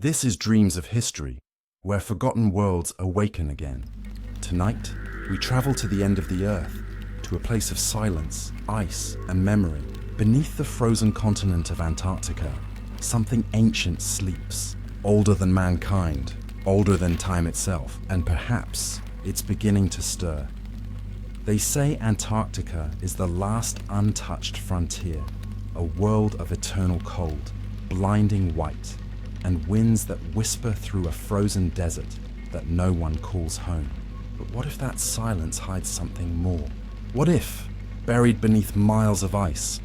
This is Dreams of History, where forgotten worlds awaken again. Tonight, we travel to the end of the Earth, to a place of silence, ice, and memory. Beneath the frozen continent of Antarctica, something ancient sleeps, older than mankind, older than time itself, and perhaps it's beginning to stir. They say Antarctica is the last untouched frontier, a world of eternal cold, blinding white, and winds that whisper through a frozen desert that no one calls home. But what if that silence hides something more? What if, buried beneath miles of ice,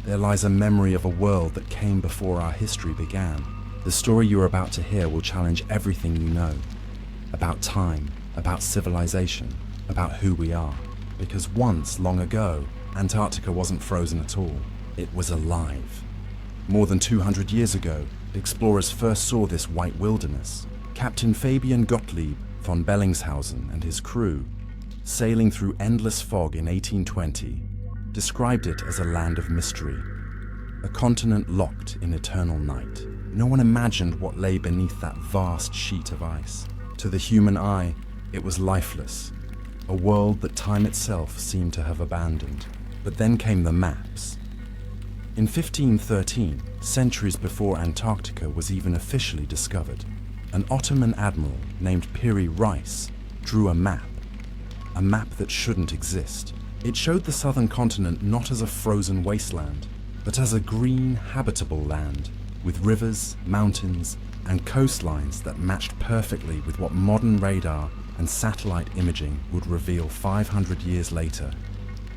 there lies a memory of a world that came before our history began? The story you're about to hear will challenge everything you know, about time, about civilization, about who we are. Because once, long ago, Antarctica wasn't frozen at all. It was alive. More than 200 years ago, explorers first saw this white wilderness. Captain Fabian Gottlieb von Bellingshausen and his crew, sailing through endless fog in 1820, described it as a land of mystery, a continent locked in eternal night. No one imagined what lay beneath that vast sheet of ice. To the human eye, it was lifeless, a world that time itself seemed to have abandoned. But then came the maps. In 1513, centuries before Antarctica was even officially discovered, an Ottoman admiral named Piri Reis drew a map that shouldn't exist. It showed the southern continent not as a frozen wasteland, but as a green, habitable land, with rivers, mountains, and coastlines that matched perfectly with what modern radar and satellite imaging would reveal 500 years later,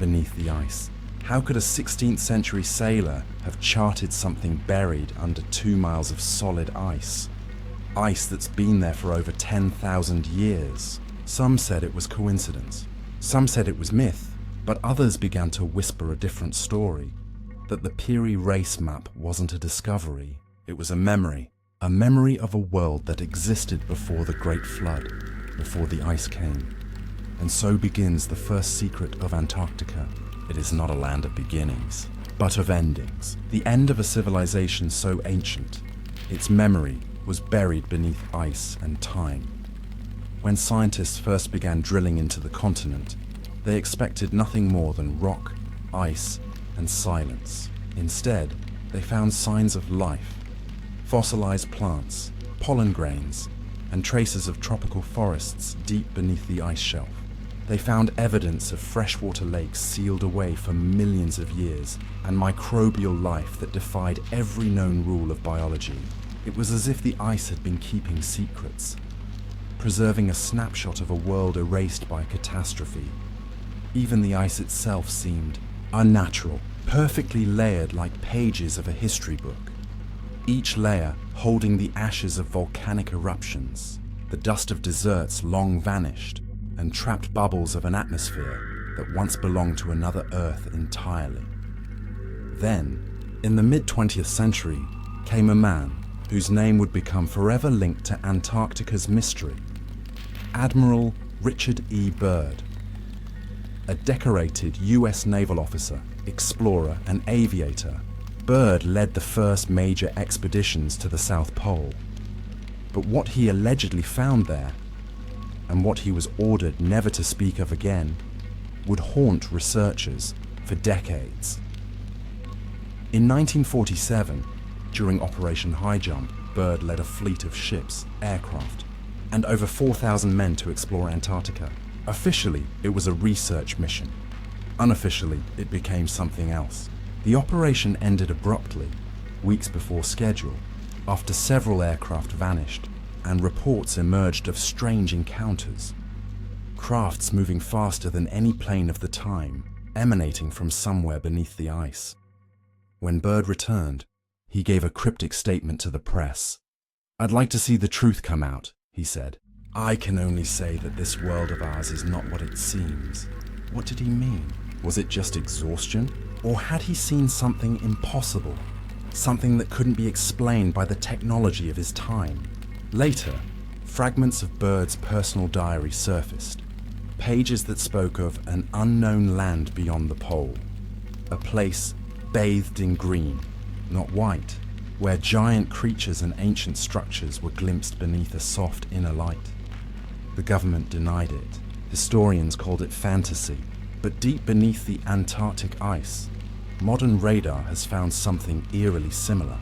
beneath the ice. How could a 16th century sailor have charted something buried under 2 miles of solid ice? Ice that's been there for over 10,000 years. Some said it was coincidence. Some said it was myth, but others began to whisper a different story, that the Piri Reis map wasn't a discovery, it was a memory of a world that existed before the Great Flood, before the ice came. And so begins the first secret of Antarctica. It is not a land of beginnings, but of endings. The end of a civilization so ancient, its memory was buried beneath ice and time. When scientists first began drilling into the continent, they expected nothing more than rock, ice, and silence. Instead, they found signs of life, fossilized plants, pollen grains, and traces of tropical forests deep beneath the ice shelf. They found evidence of freshwater lakes sealed away for millions of years, and microbial life that defied every known rule of biology. It was as if the ice had been keeping secrets, preserving a snapshot of a world erased by catastrophe. Even the ice itself seemed unnatural, perfectly layered like pages of a history book. Each layer holding the ashes of volcanic eruptions, the dust of deserts long vanished, and trapped bubbles of an atmosphere that once belonged to another Earth entirely. Then, in the mid-20th century, came a man whose name would become forever linked to Antarctica's mystery, Admiral Richard E. Byrd. A decorated US naval officer, explorer, and aviator, Byrd led the first major expeditions to the South Pole. But what he allegedly found there, and what he was ordered never to speak of again, would haunt researchers for decades. In 1947, during Operation High Jump, Byrd led a fleet of ships, aircraft, and over 4,000 men to explore Antarctica. Officially, it was a research mission. Unofficially, it became something else. The operation ended abruptly, weeks before schedule, after several aircraft vanished, and reports emerged of strange encounters. Crafts moving faster than any plane of the time, emanating from somewhere beneath the ice. When Byrd returned, he gave a cryptic statement to the press. "I'd like to see the truth come out," he said. "I can only say that this world of ours is not what it seems." What did he mean? Was it just exhaustion? Or had he seen something impossible? Something that couldn't be explained by the technology of his time? Later, fragments of Byrd's personal diary surfaced. Pages that spoke of an unknown land beyond the pole. A place bathed in green, not white, where giant creatures and ancient structures were glimpsed beneath a soft inner light. The government denied it. Historians called it fantasy. But deep beneath the Antarctic ice, modern radar has found something eerily similar.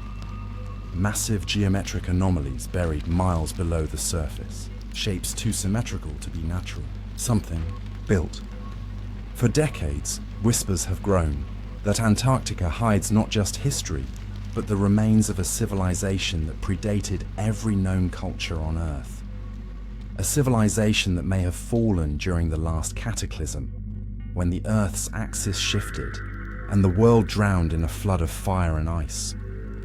Massive geometric anomalies buried miles below the surface, shapes too symmetrical to be natural, something built. For decades, whispers have grown that Antarctica hides not just history, but the remains of a civilization that predated every known culture on Earth. A civilization that may have fallen during the last cataclysm, when the Earth's axis shifted and the world drowned in a flood of fire and ice.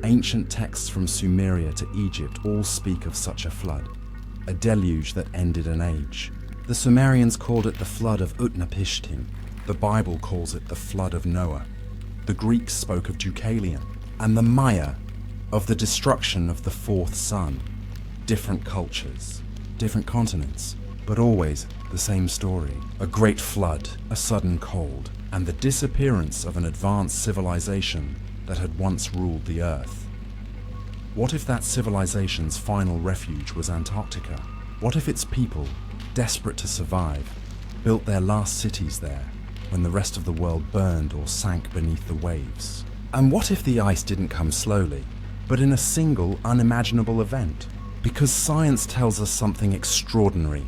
Ancient texts from Sumeria to Egypt all speak of such a flood, a deluge that ended an age. The Sumerians called it the flood of Utnapishtim. The Bible calls it the flood of Noah. The Greeks spoke of Deucalion, and the Maya of the destruction of the fourth sun. Different cultures, different continents, but always the same story. A great flood, a sudden cold, and the disappearance of an advanced civilization that had once ruled the Earth. What if that civilization's final refuge was Antarctica? What if its people, desperate to survive, built their last cities there when the rest of the world burned or sank beneath the waves? And what if the ice didn't come slowly, but in a single, unimaginable event? Because science tells us something extraordinary.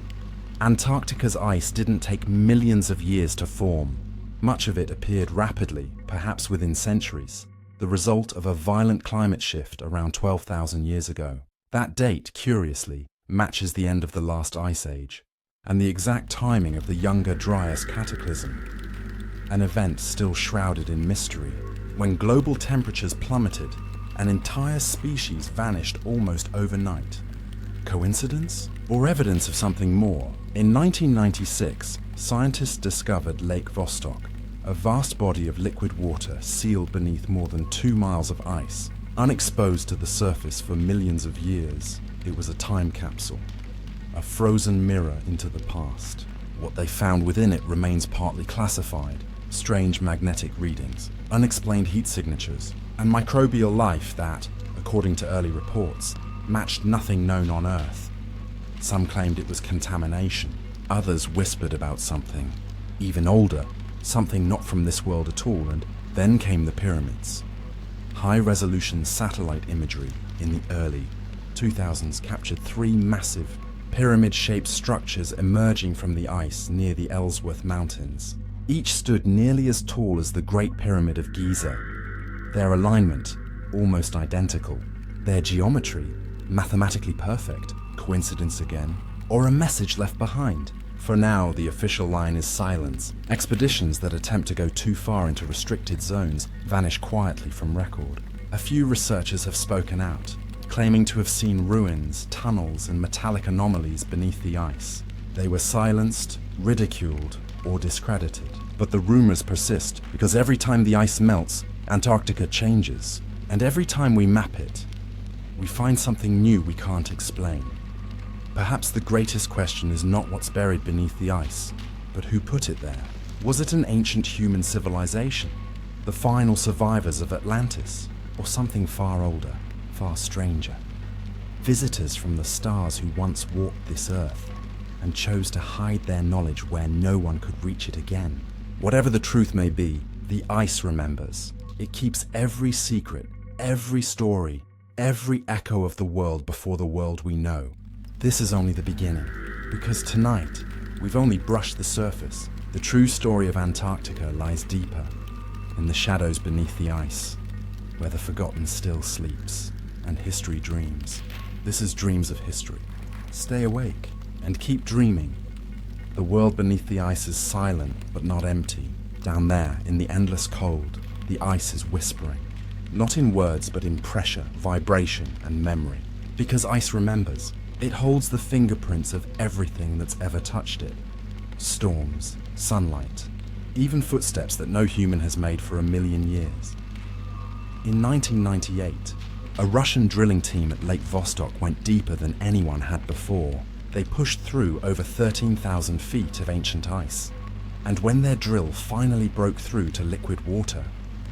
Antarctica's ice didn't take millions of years to form. Much of it appeared rapidly, perhaps within centuries, the result of a violent climate shift around 12,000 years ago. That date, curiously, matches the end of the last ice age, and the exact timing of the Younger Dryas cataclysm, an event still shrouded in mystery. When global temperatures plummeted, an entire species vanished almost overnight. Coincidence? Or evidence of something more? In 1996, scientists discovered Lake Vostok, a vast body of liquid water sealed beneath more than 2 miles of ice, unexposed to the surface for millions of years. It was a time capsule, a frozen mirror into the past. What they found within it remains partly classified: strange magnetic readings, unexplained heat signatures, and microbial life that, according to early reports, matched nothing known on Earth. Some claimed it was contamination. Others whispered about something even older, something not from this world at all. And then came the pyramids. High-resolution satellite imagery in the early 2000s captured 3 massive pyramid-shaped structures emerging from the ice near the Ellsworth Mountains. Each stood nearly as tall as the Great Pyramid of Giza. Their alignment almost identical. Their geometry mathematically perfect. Coincidence again? Or a message left behind? For now, the official line is silence. Expeditions that attempt to go too far into restricted zones vanish quietly from record. A few researchers have spoken out, claiming to have seen ruins, tunnels, and metallic anomalies beneath the ice. They were silenced, ridiculed, or discredited. But the rumors persist because every time the ice melts, Antarctica changes. And every time we map it, we find something new we can't explain. Perhaps the greatest question is not what's buried beneath the ice, but who put it there. Was it an ancient human civilization, the final survivors of Atlantis, or something far older, far stranger? Visitors from the stars who once walked this Earth and chose to hide their knowledge where no one could reach it again. Whatever the truth may be, the ice remembers. It keeps every secret, every story, every echo of the world before the world we know. This is only the beginning, because tonight, we've only brushed the surface. The true story of Antarctica lies deeper, in the shadows beneath the ice, where the forgotten still sleeps, and history dreams. This is Dreams of History. Stay awake, and keep dreaming. The world beneath the ice is silent, but not empty. Down there, in the endless cold, the ice is whispering. Not in words, but in pressure, vibration, and memory. Because ice remembers. It holds the fingerprints of everything that's ever touched it. Storms, sunlight, even footsteps that no human has made for 1,000,000 years. In 1998, a Russian drilling team at Lake Vostok went deeper than anyone had before. They pushed through over 13,000 feet of ancient ice. And when their drill finally broke through to liquid water,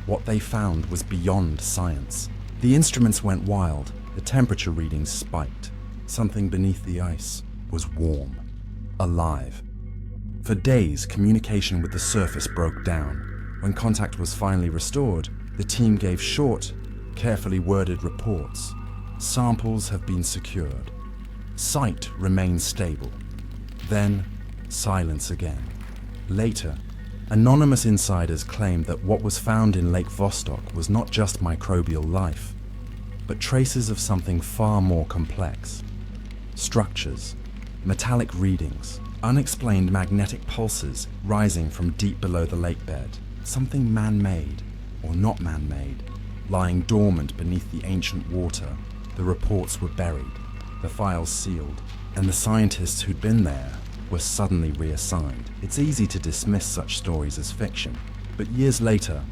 what they found was beyond science. The instruments went wild, the temperature readings spiked. Something beneath the ice was warm, alive. For days, communication with the surface broke down. When contact was finally restored, the team gave short, carefully worded reports. Samples have been secured. Sight remains stable. Then, silence again. Later, anonymous insiders claimed that what was found in Lake Vostok was not just microbial life, but traces of something far more complex. Structures, metallic readings, unexplained magnetic pulses rising from deep below the lake bed. Something man-made, or not man-made, lying dormant beneath the ancient water. The reports were buried, the files sealed, and the scientists who'd been there were suddenly reassigned. It's easy to dismiss such stories as fiction, but years later,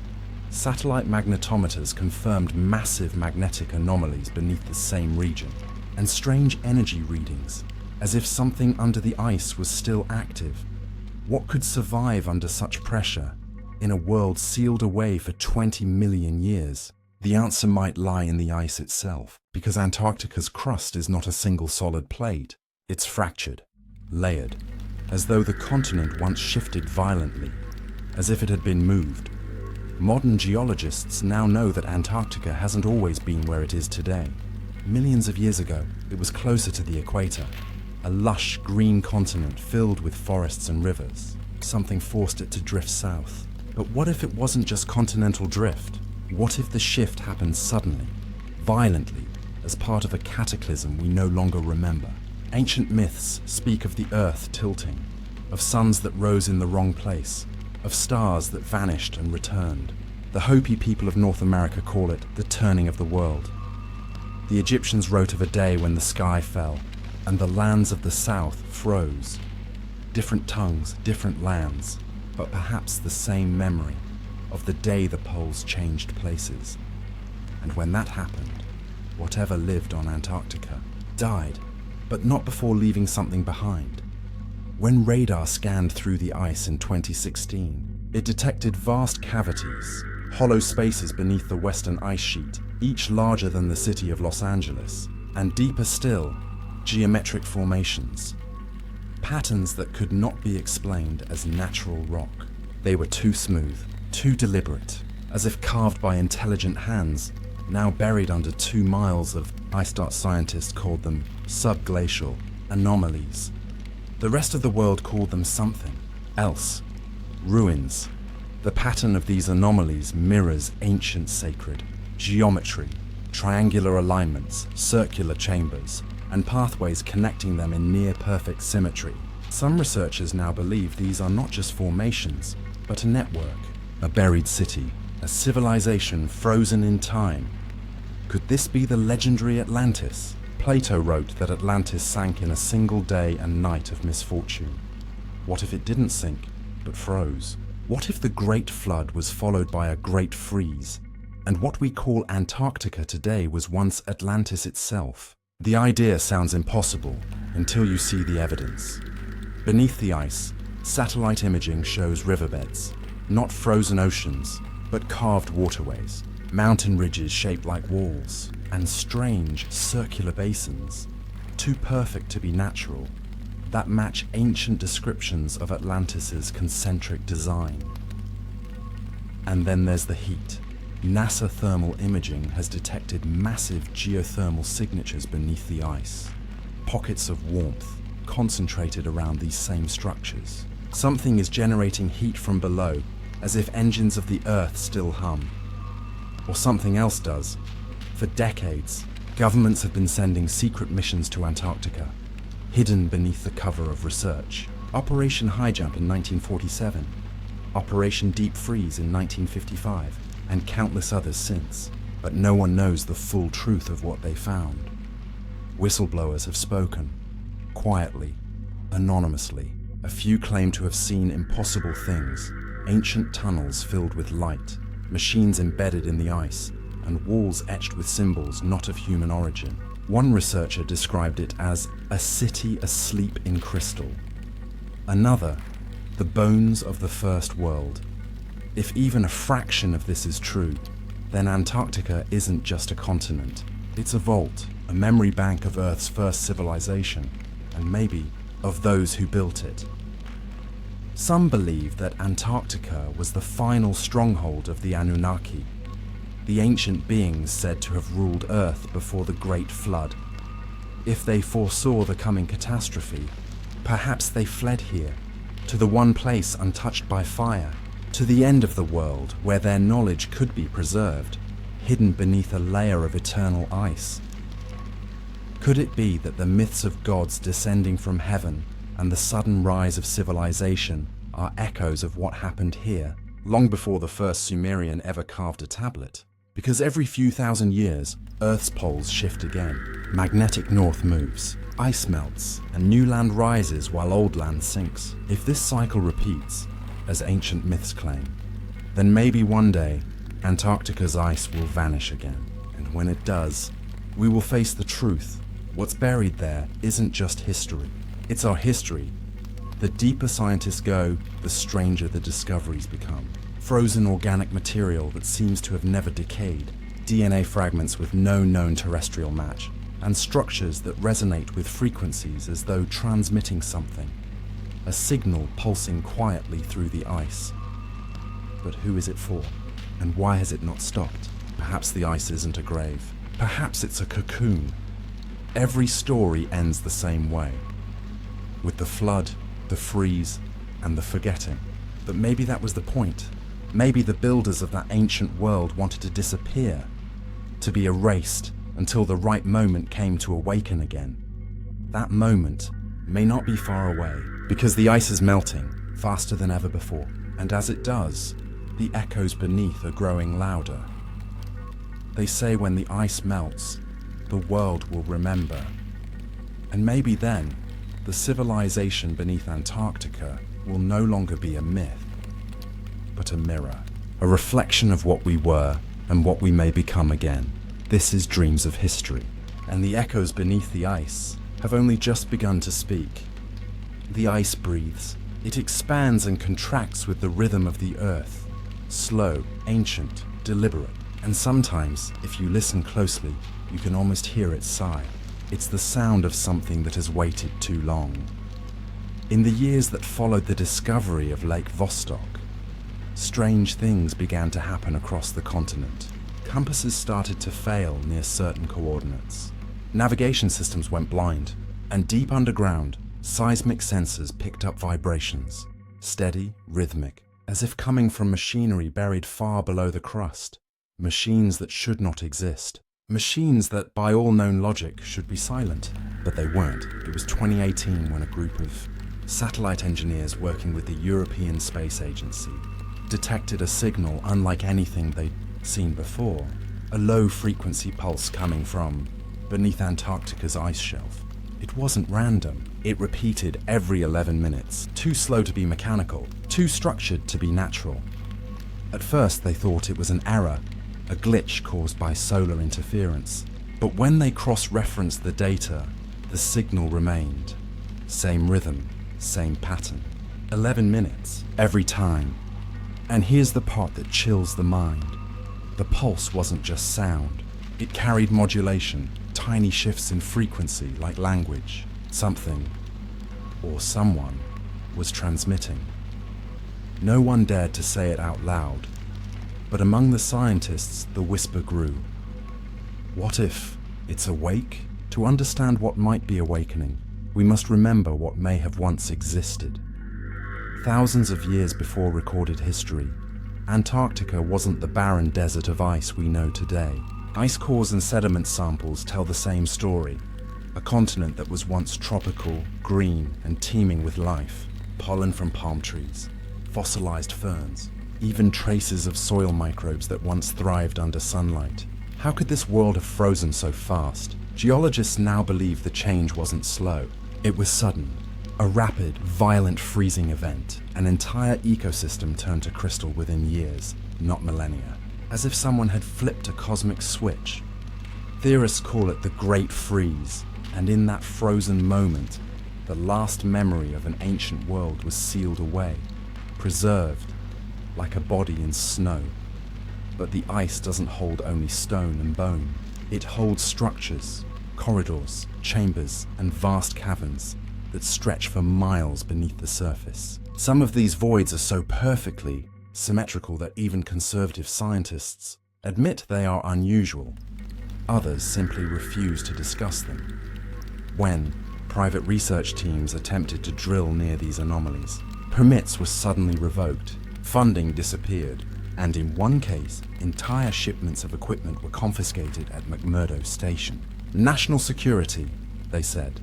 satellite magnetometers confirmed massive magnetic anomalies beneath the same region, and strange energy readings, as if something under the ice was still active. What could survive under such pressure in a world sealed away for 20 million years? The answer might lie in the ice itself, because Antarctica's crust is not a single solid plate. It's fractured, layered, as though the continent once shifted violently, as if it had been moved. Modern geologists now know that Antarctica hasn't always been where it is today. Millions of years ago, it was closer to the equator, a lush green continent filled with forests and rivers. Something forced it to drift south. But what if it wasn't just continental drift? What if the shift happened suddenly, violently, as part of a cataclysm we no longer remember? Ancient myths speak of the earth tilting, of suns that rose in the wrong place, of stars that vanished and returned. The Hopi people of North America call it the turning of the world. The Egyptians wrote of a day when the sky fell, and the lands of the south froze. Different tongues, different lands, but perhaps the same memory of the day the poles changed places. And when that happened, whatever lived on Antarctica died, but not before leaving something behind. When radar scanned through the ice in 2016, it detected vast cavities, hollow spaces beneath the western ice sheet, each larger than the city of Los Angeles, and deeper still, geometric formations. Patterns that could not be explained as natural rock. They were too smooth, too deliberate, as if carved by intelligent hands, now buried under 2 miles of, scientists called them subglacial anomalies. The rest of the world called them something else. Ruins. The pattern of these anomalies mirrors ancient sacred geometry, triangular alignments, circular chambers, and pathways connecting them in near-perfect symmetry. Some researchers now believe these are not just formations, but a network, a buried city, a civilization frozen in time. Could this be the legendary Atlantis? Plato wrote that Atlantis sank in a single day and night of misfortune. What if it didn't sink, but froze? What if the Great Flood was followed by a Great Freeze, and what we call Antarctica today was once Atlantis itself? The idea sounds impossible until you see the evidence. Beneath the ice, satellite imaging shows riverbeds, not frozen oceans, but carved waterways, mountain ridges shaped like walls, and strange circular basins, too perfect to be natural, that match ancient descriptions of Atlantis's concentric design. And then there's the heat. NASA thermal imaging has detected massive geothermal signatures beneath the ice, pockets of warmth concentrated around these same structures. Something is generating heat from below, as if engines of the Earth still hum. Or something else does. For decades, governments have been sending secret missions to Antarctica, hidden beneath the cover of research. Operation High Jump in 1947, Operation Deep Freeze in 1955, and countless others since. But no one knows the full truth of what they found. Whistleblowers have spoken, quietly, anonymously. A few claim to have seen impossible things, ancient tunnels filled with light, machines embedded in the ice, and walls etched with symbols not of human origin. One researcher described it as a city asleep in crystal. Another, the bones of the first world. If even a fraction of this is true, then Antarctica isn't just a continent. It's a vault, a memory bank of Earth's first civilization, and maybe of those who built it. Some believe that Antarctica was the final stronghold of the Anunnaki, the ancient beings said to have ruled Earth before the Great Flood. If they foresaw the coming catastrophe, perhaps they fled here, to the one place untouched by fire, to the end of the world where their knowledge could be preserved, hidden beneath a layer of eternal ice. Could it be that the myths of gods descending from heaven and the sudden rise of civilization are echoes of what happened here, long before the first Sumerian ever carved a tablet? Because every few thousand years, Earth's poles shift again. Magnetic north moves, ice melts, and new land rises while old land sinks. If this cycle repeats, as ancient myths claim, then maybe one day Antarctica's ice will vanish again. And when it does, we will face the truth. What's buried there isn't just history. It's our history. The deeper scientists go, the stranger the discoveries become. Frozen organic material that seems to have never decayed, DNA fragments with no known terrestrial match, and structures that resonate with frequencies as though transmitting something. A signal pulsing quietly through the ice. But who is it for? And why has it not stopped? Perhaps the ice isn't a grave. Perhaps it's a cocoon. Every story ends the same way. With the flood, the freeze, and the forgetting. But maybe that was the point. Maybe the builders of that ancient world wanted to disappear, to be erased until the right moment came to awaken again. That moment may not be far away, because the ice is melting faster than ever before, and as it does, the echoes beneath are growing louder. They say when the ice melts, the world will remember. And maybe then, the civilization beneath Antarctica will no longer be a myth, but a mirror, a reflection of what we were and what we may become again. This is Dreams of History, and the echoes beneath the ice have only just begun to speak. The ice breathes. It expands and contracts with the rhythm of the earth, slow, ancient, deliberate, and sometimes, if you listen closely, you can almost hear it sigh. It's the sound of something that has waited too long. In the years that followed the discovery of Lake Vostok, strange things began to happen across the continent. Compasses started to fail near certain coordinates. Navigation systems went blind, and deep underground, seismic sensors picked up vibrations, steady, rhythmic, as if coming from machinery buried far below the crust. Machines that should not exist. Machines that, by all known logic, should be silent. But they weren't. It was 2018 when a group of satellite engineers working with the European Space Agency detected a signal unlike anything they'd seen before. A low-frequency pulse coming from beneath Antarctica's ice shelf. It wasn't random. It repeated every 11 minutes. Too slow to be mechanical, too structured to be natural. At first they thought it was an error, a glitch caused by solar interference. But when they cross-referenced the data, the signal remained. Same rhythm, same pattern. 11 minutes, every time. And here's the part that chills the mind. The pulse wasn't just sound. It carried modulation, tiny shifts in frequency like language. Something, or someone, was transmitting. No one dared to say it out loud, but among the scientists the whisper grew. What if it's awake? To understand what might be awakening, we must remember what may have once existed. Thousands of years before recorded history, Antarctica wasn't the barren desert of ice we know today. Ice cores and sediment samples tell the same story. A continent that was once tropical, green, and teeming with life. Pollen from palm trees, fossilized ferns, even traces of soil microbes that once thrived under sunlight. How could this world have frozen so fast? Geologists now believe the change wasn't slow. It was sudden. A rapid, violent freezing event. An entire ecosystem turned to crystal within years, not millennia. As if someone had flipped a cosmic switch. Theorists call it the Great Freeze, and in that frozen moment, the last memory of an ancient world was sealed away, preserved, like a body in snow. But the ice doesn't hold only stone and bone. It holds structures, corridors, chambers, and vast caverns that stretch for miles beneath the surface. Some of these voids are so perfectly symmetrical that even conservative scientists admit they are unusual. Others simply refuse to discuss them. When private research teams attempted to drill near these anomalies, permits were suddenly revoked, funding disappeared, and in one case, entire shipments of equipment were confiscated at McMurdo Station. National security, they said.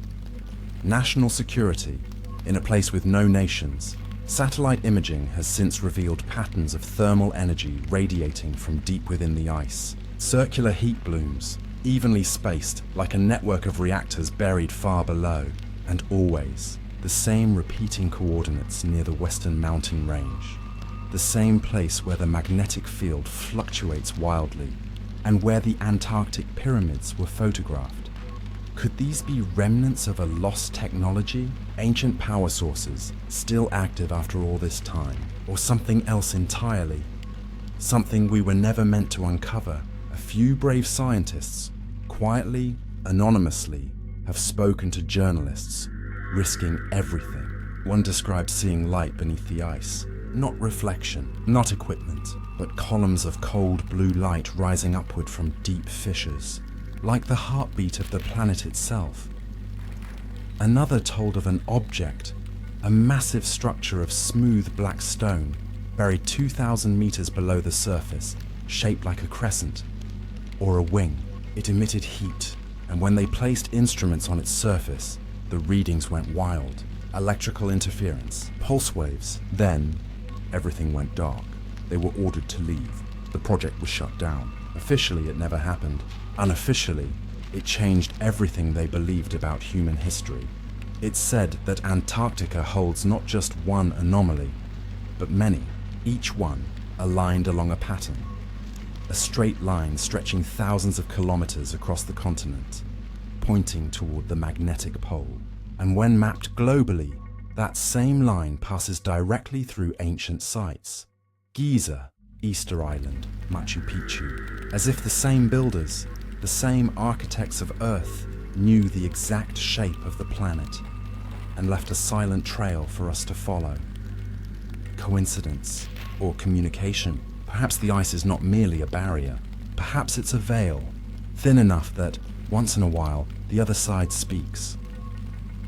National security, in a place with no nations. Satellite imaging has since revealed patterns of thermal energy radiating from deep within the ice. Circular heat blooms, evenly spaced like a network of reactors buried far below, and always the same repeating coordinates near the western mountain range. The same place where the magnetic field fluctuates wildly, and where the Antarctic pyramids were photographed. Could these be remnants of a lost technology, ancient power sources still active after all this time, or something else entirely? Something we were never meant to uncover. A few brave scientists, quietly, anonymously, have spoken to journalists, risking everything. One described seeing light beneath the ice. Not reflection, not equipment, but columns of cold blue light rising upward from deep fissures, like the heartbeat of the planet itself. Another told of an object, a massive structure of smooth black stone, buried 2,000 meters below the surface, shaped like a crescent, or a wing. It emitted heat, and when they placed instruments on its surface, the readings went wild. Electrical interference, pulse waves. Then, everything went dark. They were ordered to leave. The project was shut down. Officially, it never happened. Unofficially, it changed everything they believed about human history. It's said that Antarctica holds not just one anomaly, but many, each one aligned along a pattern. A straight line stretching thousands of kilometers across the continent, pointing toward the magnetic pole. And when mapped globally, that same line passes directly through ancient sites. Giza, Easter Island, Machu Picchu, as if the same builders, the same architects of Earth, knew the exact shape of the planet and left a silent trail for us to follow. Coincidence or communication? Perhaps the ice is not merely a barrier. Perhaps it's a veil, thin enough that, once in a while, the other side speaks.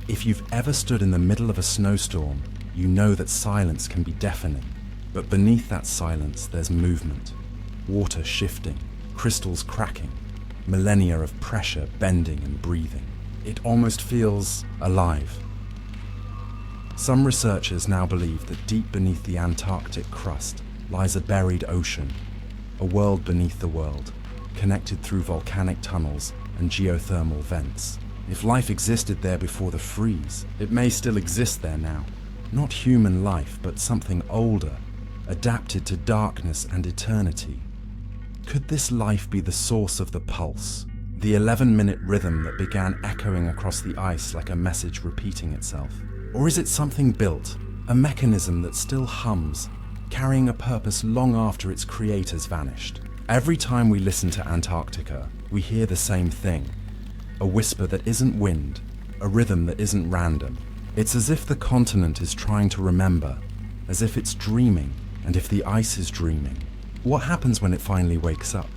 If you've ever stood in the middle of a snowstorm, you know that silence can be deafening. But beneath that silence, there's movement. Water shifting, crystals cracking, millennia of pressure bending and breathing. It almost feels alive. Some researchers now believe that deep beneath the Antarctic crust lies a buried ocean, a world beneath the world, connected through volcanic tunnels and geothermal vents. If life existed there before the freeze, it may still exist there now. Not human life, but something older, adapted to darkness and eternity. Could this life be the source of the pulse, the 11-minute rhythm that began echoing across the ice like a message repeating itself? Or is it something built, a mechanism that still hums, carrying a purpose long after its creators vanished? Every time we listen to Antarctica, we hear the same thing. A whisper that isn't wind, a rhythm that isn't random. It's as if the continent is trying to remember, as if it's dreaming, and if the ice is dreaming. What happens when it finally wakes up?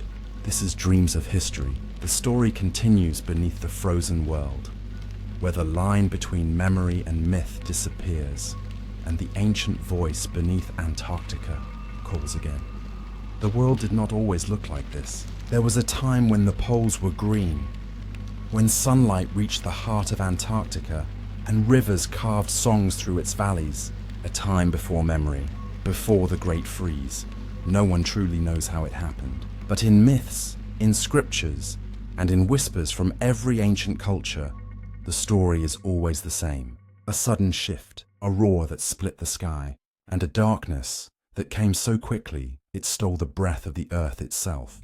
This is Dreams of History. The story continues beneath the frozen world, where the line between memory and myth disappears, and the ancient voice beneath Antarctica calls again. The world did not always look like this. There was a time when the poles were green, when sunlight reached the heart of Antarctica and rivers carved songs through its valleys. A time before memory, before the Great Freeze. No one truly knows how it happened. But in myths, in scriptures, and in whispers from every ancient culture, the story is always the same. A sudden shift, a roar that split the sky, and a darkness that came so quickly it stole the breath of the earth itself.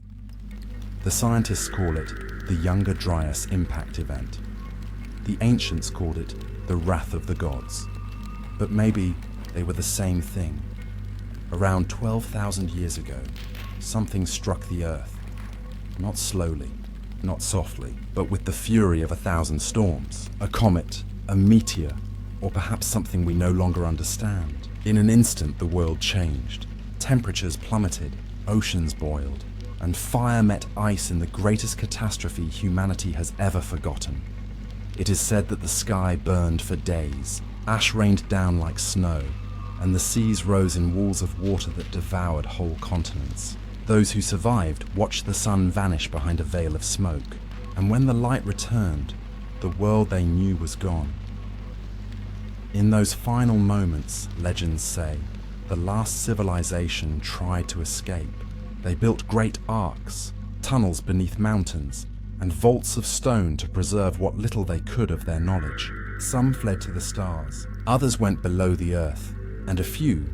The scientists call it the Younger Dryas Impact Event. The ancients called it the Wrath of the Gods. But maybe they were the same thing. Around 12,000 years ago, something struck the Earth. Not slowly, not softly, but with the fury of 1,000 storms. A comet, a meteor, or perhaps something we no longer understand. In an instant, the world changed. Temperatures plummeted, oceans boiled, and fire met ice in the greatest catastrophe humanity has ever forgotten. It is said that the sky burned for days, ash rained down like snow, and the seas rose in walls of water that devoured whole continents. Those who survived watched the sun vanish behind a veil of smoke, and when the light returned, the world they knew was gone. In those final moments, legends say, the last civilization tried to escape. They built great arcs, tunnels beneath mountains, and vaults of stone to preserve what little they could of their knowledge. Some fled to the stars, others went below the earth, and a few,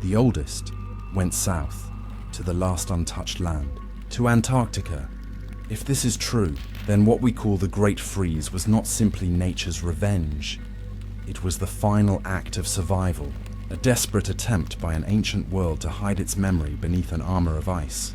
the oldest, went south, to the last untouched land, to Antarctica. If this is true, then what we call the Great Freeze was not simply nature's revenge. It was the final act of survival, a desperate attempt by an ancient world to hide its memory beneath an armor of ice,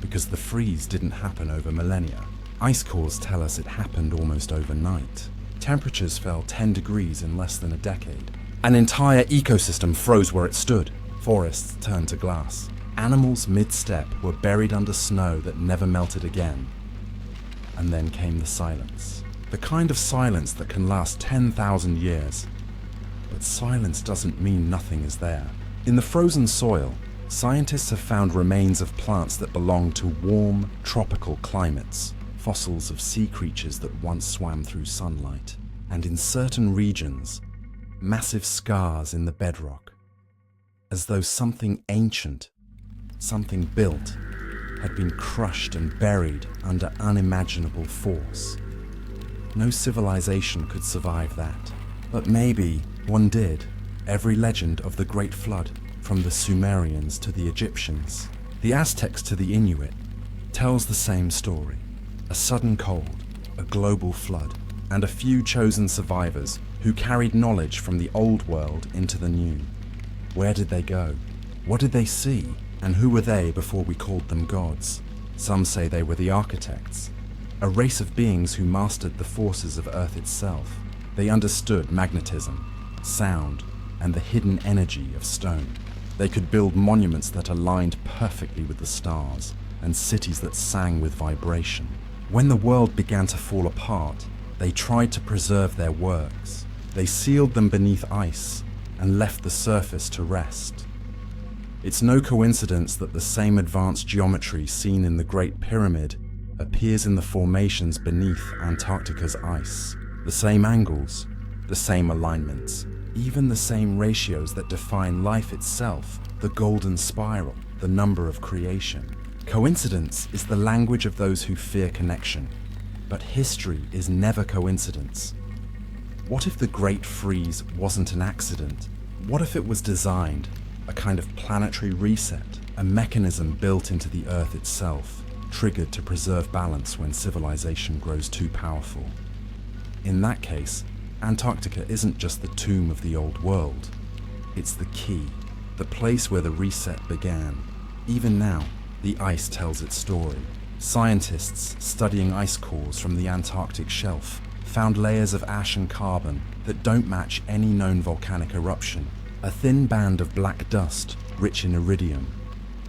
because the freeze didn't happen over millennia. Ice cores tell us it happened almost overnight. Temperatures fell 10 degrees in less than a decade. An entire ecosystem froze where it stood. Forests turned to glass. Animals mid-step were buried under snow that never melted again. And then came the silence. The kind of silence that can last 10,000 years. But silence doesn't mean nothing is there. In the frozen soil, scientists have found remains of plants that belong to warm, tropical climates, fossils of sea creatures that once swam through sunlight, and in certain regions, massive scars in the bedrock, as though something ancient, something built, had been crushed and buried under unimaginable force. No civilization could survive that, but maybe one did. Every legend of the Great Flood, from the Sumerians to the Egyptians, the Aztecs to the Inuit, tells the same story. A sudden cold, a global flood, and a few chosen survivors who carried knowledge from the old world into the new. Where did they go? What did they see? And who were they before we called them gods? Some say they were the architects, a race of beings who mastered the forces of Earth itself. They understood magnetism, sound, and the hidden energy of stone. They could build monuments that aligned perfectly with the stars, and cities that sang with vibration. When the world began to fall apart, they tried to preserve their works. They sealed them beneath ice and left the surface to rest. It's no coincidence that the same advanced geometry seen in the Great Pyramid appears in the formations beneath Antarctica's ice. The same angles, the same alignments, even the same ratios that define life itself, the golden spiral, the number of creation. Coincidence is the language of those who fear connection, but history is never coincidence. What if the Great Freeze wasn't an accident? What if it was designed, a kind of planetary reset, a mechanism built into the Earth itself, triggered to preserve balance when civilization grows too powerful? In that case, Antarctica isn't just the tomb of the old world. It's the key, the place where the reset began. Even now, the ice tells its story. Scientists studying ice cores from the Antarctic shelf found layers of ash and carbon that don't match any known volcanic eruption. A thin band of black dust, rich in iridium,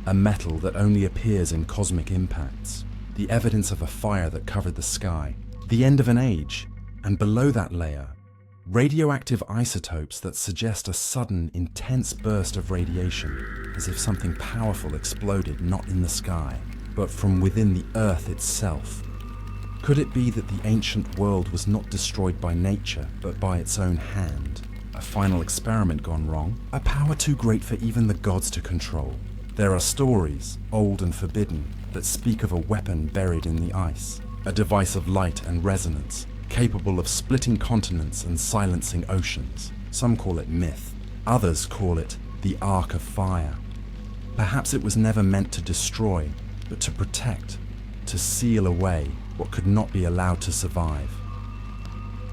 a metal that only appears in cosmic impacts, the evidence of a fire that covered the sky, the end of an age, and below that layer, radioactive isotopes that suggest a sudden, intense burst of radiation, as if something powerful exploded not in the sky, but from within the Earth itself. Could it be that the ancient world was not destroyed by nature, but by its own hand? A final experiment gone wrong? A power too great for even the gods to control? There are stories, old and forbidden, that speak of a weapon buried in the ice, a device of light and resonance, capable of splitting continents and silencing oceans. Some call it myth, others call it the Ark of Fire. Perhaps it was never meant to destroy, but to protect, to seal away what could not be allowed to survive.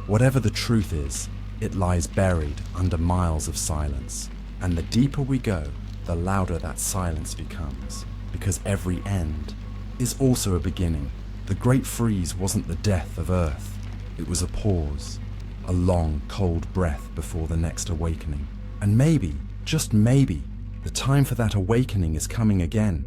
Whatever the truth is, it lies buried under miles of silence, and the deeper we go, the louder that silence becomes. because every end is also a beginning. The Great Freeze wasn't the death of Earth. It was a pause, a long, cold breath before the next awakening. And maybe, just maybe, the time for that awakening is coming again.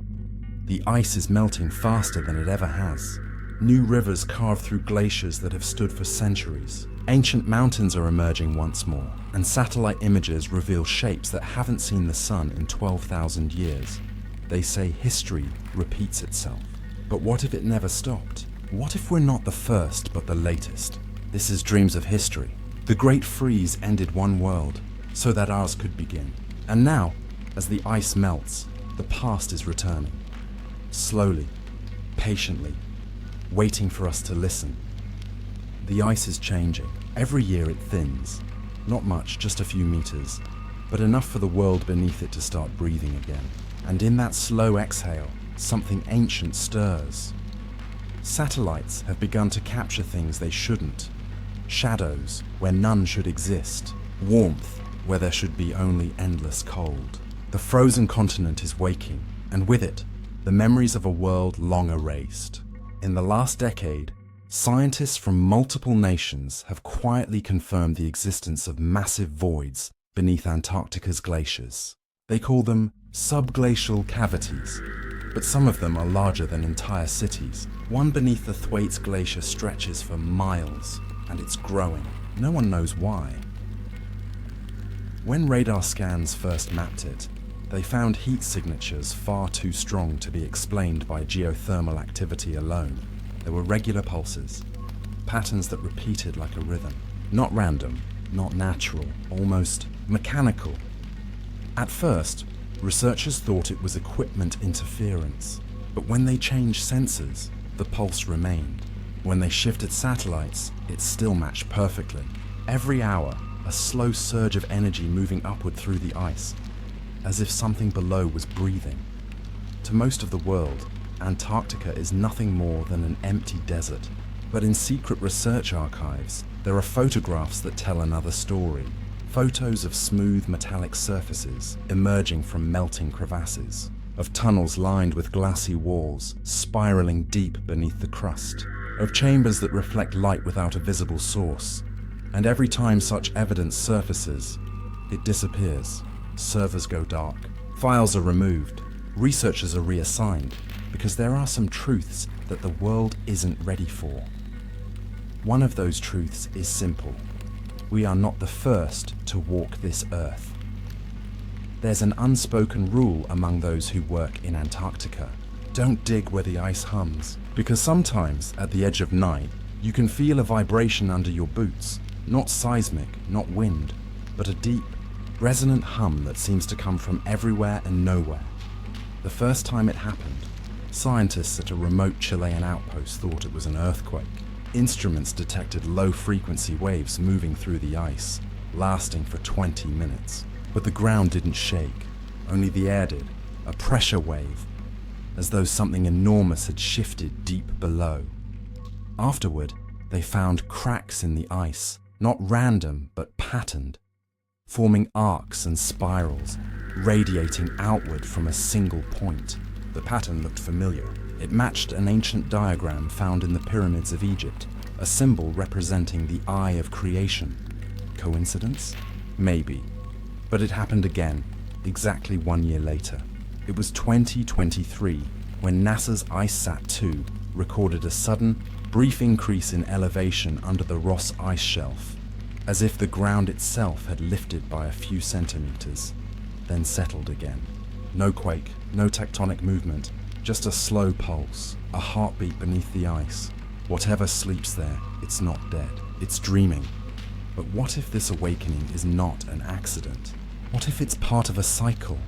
The ice is melting faster than it ever has. New rivers carve through glaciers that have stood for centuries. Ancient mountains are emerging once more, and satellite images reveal shapes that haven't seen the sun in 12,000 years. They say history repeats itself. But what if it never stopped? What if we're not the first, but the latest? This is Dreams of History. The Great Freeze ended one world, so that ours could begin. And now, as the ice melts, the past is returning. Slowly, patiently, waiting for us to listen. The ice is changing. Every year it thins. Not much, just a few meters, but enough for the world beneath it to start breathing again. And in that slow exhale, something ancient stirs. Satellites have begun to capture things they shouldn't. Shadows where none should exist. Warmth where there should be only endless cold. The frozen continent is waking, and with it, the memories of a world long erased. In the last decade, scientists from multiple nations have quietly confirmed the existence of massive voids beneath Antarctica's glaciers. They call them subglacial cavities, but some of them are larger than entire cities. One beneath the Thwaites Glacier stretches for miles, and it's growing. No one knows why. When radar scans first mapped it, they found heat signatures far too strong to be explained by geothermal activity alone. There were regular pulses, patterns that repeated like a rhythm. Not random, not natural, almost mechanical. At first, researchers thought it was equipment interference, but when they changed sensors, the pulse remained. When they shifted satellites, it still matched perfectly. Every hour, a slow surge of energy moving upward through the ice, as if something below was breathing. To most of the world, Antarctica is nothing more than an empty desert. But in secret research archives, there are photographs that tell another story. Photos of smooth metallic surfaces emerging from melting crevasses, of tunnels lined with glassy walls spiraling deep beneath the crust, of chambers that reflect light without a visible source. And every time such evidence surfaces, it disappears. Servers go dark, files are removed, researchers are reassigned, because there are some truths that the world isn't ready for. One of those truths is simple. We are not the first to walk this earth. There's an unspoken rule among those who work in Antarctica. Don't dig where the ice hums, because sometimes at the edge of night, you can feel a vibration under your boots. Not seismic, not wind, but a deep, resonant hum that seems to come from everywhere and nowhere. The first time it happened, scientists at a remote Chilean outpost thought it was an earthquake. Instruments detected low-frequency waves moving through the ice, lasting for 20 minutes. But the ground didn't shake, only the air did, a pressure wave, as though something enormous had shifted deep below. Afterward, they found cracks in the ice, not random but patterned, forming arcs and spirals, radiating outward from a single point. The pattern looked familiar. It matched an ancient diagram found in the pyramids of Egypt, a symbol representing the eye of creation. Coincidence? Maybe. But it happened again, exactly 1 year later. It was 2023 when NASA's IceSat-2 recorded a sudden, brief increase in elevation under the Ross Ice Shelf, as if the ground itself had lifted by a few centimeters, then settled again. No quake, no tectonic movement, just a slow pulse, a heartbeat beneath the ice. Whatever sleeps there, it's not dead, it's dreaming. But what if this awakening is not an accident? What if it's part of a cycle?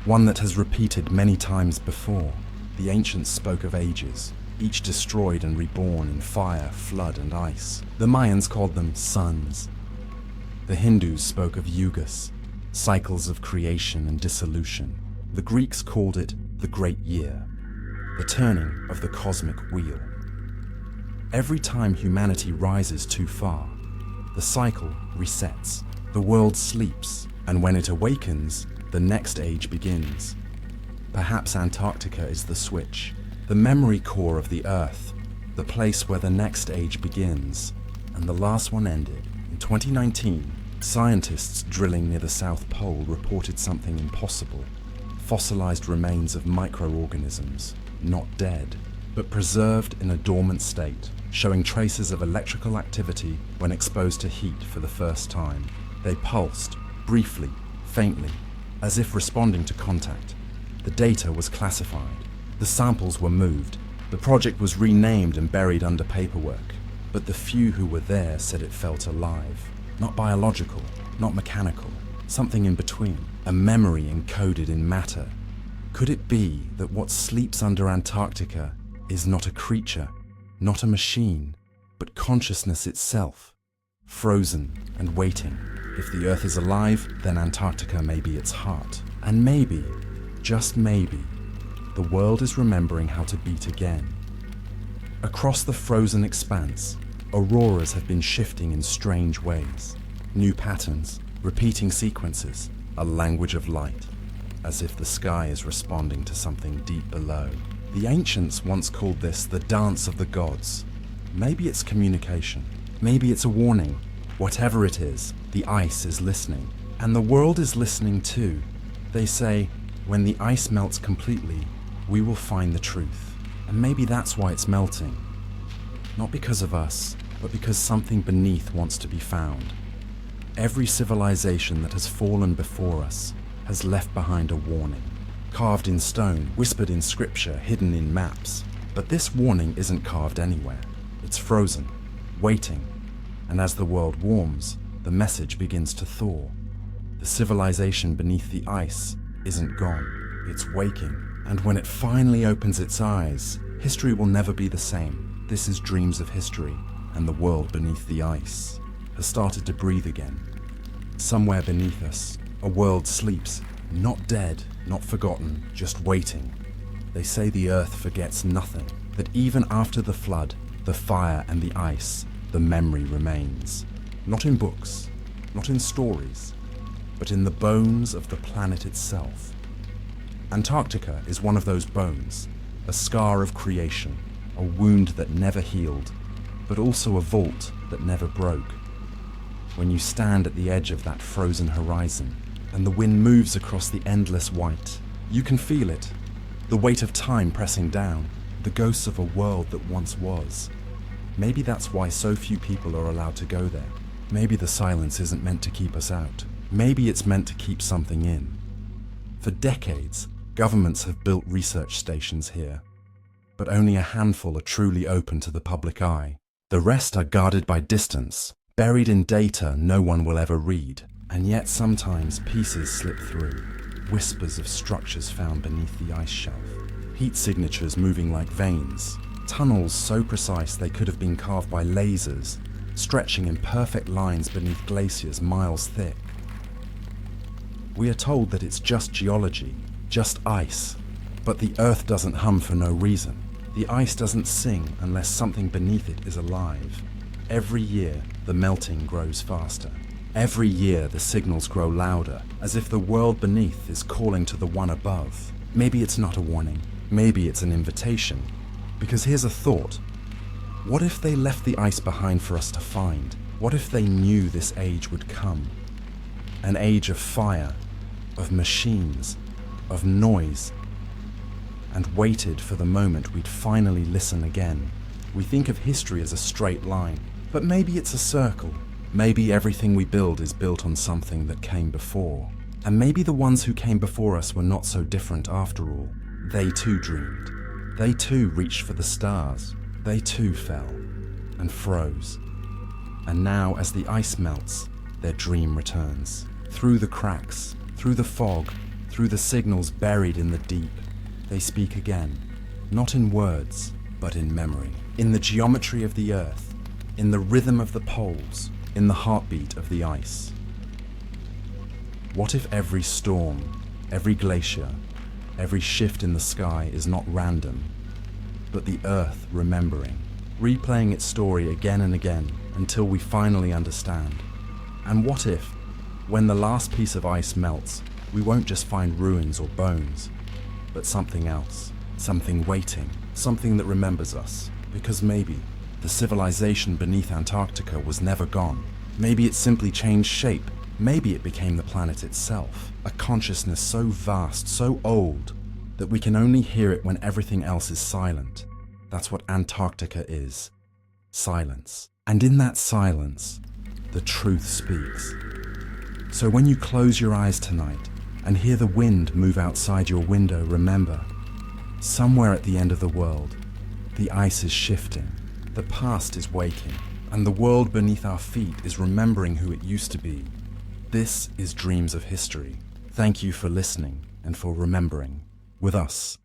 One that has repeated many times before. The ancients spoke of ages, each destroyed and reborn in fire, flood, and ice. The Mayans called them suns. The Hindus spoke of yugas, cycles of creation and dissolution. The Greeks called it the Great Year, the turning of the cosmic wheel. Every time humanity rises too far, the cycle resets. The world sleeps, and when it awakens, the next age begins. Perhaps Antarctica is the switch, the memory core of the Earth, the place where the next age begins, and the last one ended. In 2019, scientists drilling near the South Pole reported something impossible: fossilized remains of microorganisms, not dead, but preserved in a dormant state, showing traces of electrical activity when exposed to heat for the first time. They pulsed, briefly, faintly, as if responding to contact. The data was classified. The samples were moved. The project was renamed and buried under paperwork. But the few who were there said it felt alive. Not biological, not mechanical, something in between. A memory encoded in matter. Could it be that what sleeps under Antarctica is not a creature, not a machine, but consciousness itself, frozen and waiting? If the Earth is alive, then Antarctica may be its heart. And maybe, just maybe, the world is remembering how to beat again. Across the frozen expanse, auroras have been shifting in strange ways. New patterns, repeating sequences, a language of light, as if the sky is responding to something deep below. The ancients once called this the dance of the gods. Maybe it's communication. Maybe it's a warning. Whatever it is, the ice is listening. And the world is listening too. They say, when the ice melts completely, we will find the truth. And maybe that's why it's melting. Not because of us, but because something beneath wants to be found. Every civilization that has fallen before us has left behind a warning. Carved in stone, whispered in scripture, hidden in maps. But this warning isn't carved anywhere. It's frozen, waiting. And as the world warms, the message begins to thaw. The civilization beneath the ice isn't gone. It's waking. And when it finally opens its eyes, history will never be the same. This is Dreams of History, and the world beneath the ice has started to breathe again. Somewhere beneath us, a world sleeps, not dead, not forgotten, just waiting. They say the Earth forgets nothing, that even after the flood, the fire and the ice, the memory remains. Not in books, not in stories, but in the bones of the planet itself. Antarctica is one of those bones, a scar of creation, a wound that never healed, but also a vault that never broke. When you stand at the edge of that frozen horizon, and the wind moves across the endless white, you can feel it, the weight of time pressing down, the ghosts of a world that once was. Maybe that's why so few people are allowed to go there. Maybe the silence isn't meant to keep us out. Maybe it's meant to keep something in. For decades, governments have built research stations here, but only a handful are truly open to the public eye. The rest are guarded by distance, buried in data no one will ever read. And yet sometimes pieces slip through, whispers of structures found beneath the ice shelf, heat signatures moving like veins, tunnels so precise they could have been carved by lasers, stretching in perfect lines beneath glaciers miles thick. We are told that it's just geology, just ice, but the Earth doesn't hum for no reason. The ice doesn't sing unless something beneath it is alive. Every year, the melting grows faster. Every year, the signals grow louder, as if the world beneath is calling to the one above. Maybe it's not a warning. Maybe it's an invitation. Because here's a thought. What if they left the ice behind for us to find? What if they knew this age would come? An age of fire, of machines, of noise, and waited for the moment we'd finally listen again. We think of history as a straight line, but maybe it's a circle. Maybe everything we build is built on something that came before. And maybe the ones who came before us were not so different after all. They too dreamed. They too reached for the stars. They too fell and froze. And now, as the ice melts, their dream returns. Through the cracks, through the fog, through the signals buried in the deep, they speak again, not in words, but in memory. In the geometry of the Earth, in the rhythm of the poles, in the heartbeat of the ice. What if every storm, every glacier, every shift in the sky is not random, but the Earth remembering, replaying its story again and again until we finally understand? And what if, when the last piece of ice melts, we won't just find ruins or bones, but something else. Something waiting, something that remembers us. Because maybe the civilization beneath Antarctica was never gone. Maybe it simply changed shape. Maybe it became the planet itself. A consciousness so vast, so old, that we can only hear it when everything else is silent. That's what Antarctica is. Silence. And in that silence, the truth speaks. So when you close your eyes tonight and hear the wind move outside your window, remember, somewhere at the end of the world, the ice is shifting, the past is waking, and the world beneath our feet is remembering who it used to be. This is Dreams of History. Thank you for listening and for remembering with us.